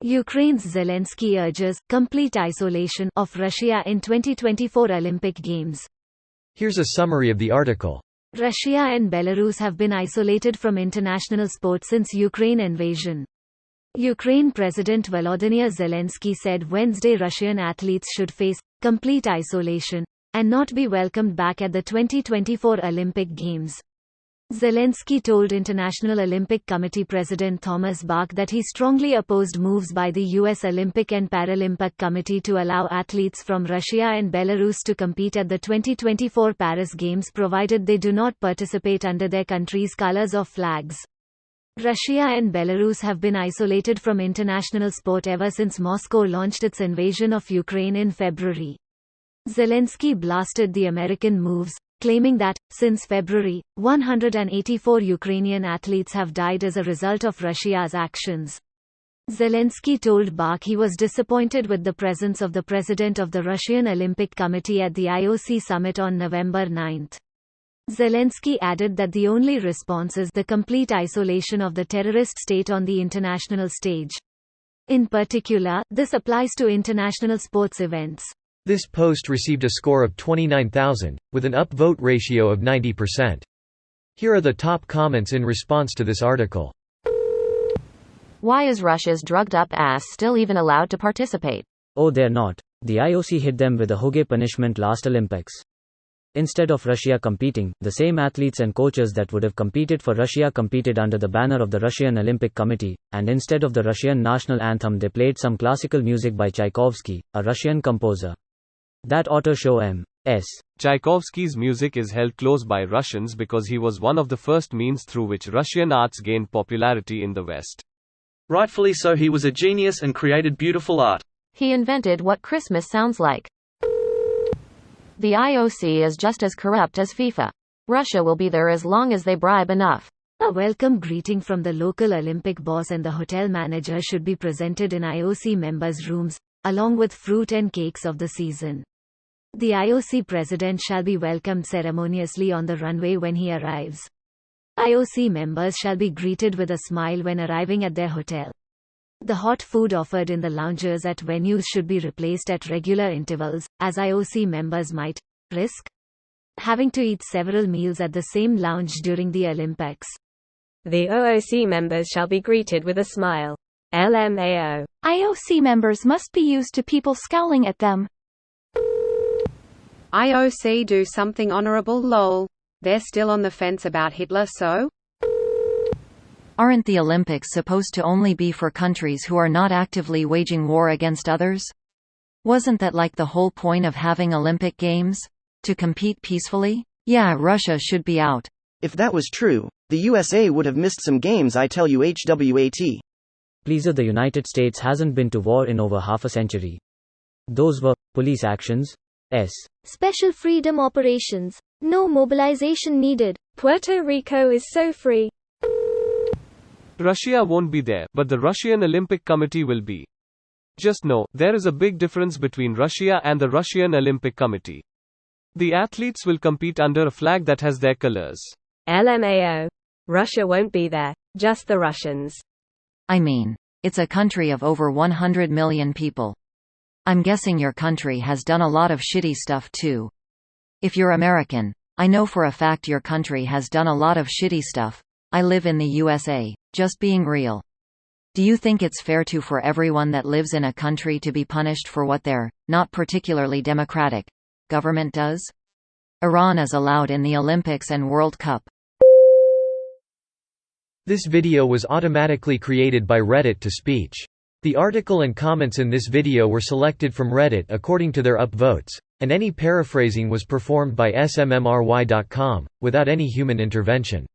Ukraine's Zelensky urges complete isolation of Russia in 2024 Olympic Games. Here's a summary of the article. Russia and Belarus have been isolated from international sport since Ukraine invasion. Ukraine President Volodymyr Zelensky said Wednesday Russian athletes should face complete isolation and not be welcomed back at the 2024 Olympic Games. Zelensky told International Olympic Committee President Thomas Bach that he strongly opposed moves by the U.S. Olympic and Paralympic Committee to allow athletes from Russia and Belarus to compete at the 2024 Paris Games provided they do not participate under their country's colors or flags. Russia and Belarus have been isolated from international sport ever since Moscow launched its invasion of Ukraine in February. Zelensky blasted the American moves, claiming that, since February, 184 Ukrainian athletes have died as a result of Russia's actions. Zelensky told Bach he was disappointed with the presence of the president of the Russian Olympic Committee at the IOC summit on November 9. Zelensky added that the only response is the complete isolation of the terrorist state on the international stage. In particular, this applies to international sports events. This post received a score of 29,000, with an upvote ratio of 90%. Here are the top comments in response to this article. Why is Russia's drugged-up ass still even allowed to participate? Oh, they're not. The IOC hit them with a hoge punishment last Olympics. Instead of Russia competing, the same athletes and coaches that would have competed for Russia competed under the banner of the Russian Olympic Committee, and instead of the Russian national anthem they played some classical music by Tchaikovsky, a Russian composer. That ought to show M.S. Tchaikovsky's music is held close by Russians because he was one of the first means through which Russian arts gained popularity in the West. Rightfully so, he was a genius and created beautiful art. He invented what Christmas sounds like. The IOC is just as corrupt as FIFA. Russia will be there as long as they bribe enough. A welcome greeting from the local Olympic boss and the hotel manager should be presented in IOC members' rooms, along with fruit and cakes of the season. The IOC president shall be welcomed ceremoniously on the runway when he arrives. IOC members shall be greeted with a smile when arriving at their hotel. The hot food offered in the lounges at venues should be replaced at regular intervals, as IOC members might risk having to eat several meals at the same lounge during the Olympics. The OOC members shall be greeted with a smile. LMAO. IOC members must be used to people scowling at them. IOC do something honorable lol. They're still on the fence about Hitler, so? Aren't the Olympics supposed to only be for countries who are not actively waging war against others? Wasn't that like the whole point of having Olympic Games? To compete peacefully? Yeah, Russia should be out. If that was true, the USA would have missed some games, I tell you. HWAT. Please, the United States hasn't been to war in over half a century. Those were police actions. Special freedom operations. No mobilization needed. Puerto Rico is so free. Russia won't be there, but the Russian Olympic Committee will be. Just know, there is a big difference between Russia and the Russian Olympic Committee. The athletes will compete under a flag that has their colors. LMAO. Russia won't be there, just the Russians. I mean, it's a country of over 100 million people. I'm guessing your country has done a lot of shitty stuff too. If you're American, I know for a fact your country has done a lot of shitty stuff. I live in the USA, just being real. Do you think it's fair for everyone that lives in a country to be punished for what their, not particularly democratic, government does? Iran is allowed in the Olympics and World Cup. This video was automatically created by Reddit to speech. The article and comments in this video were selected from Reddit according to their upvotes, and any paraphrasing was performed by smmry.com, without any human intervention.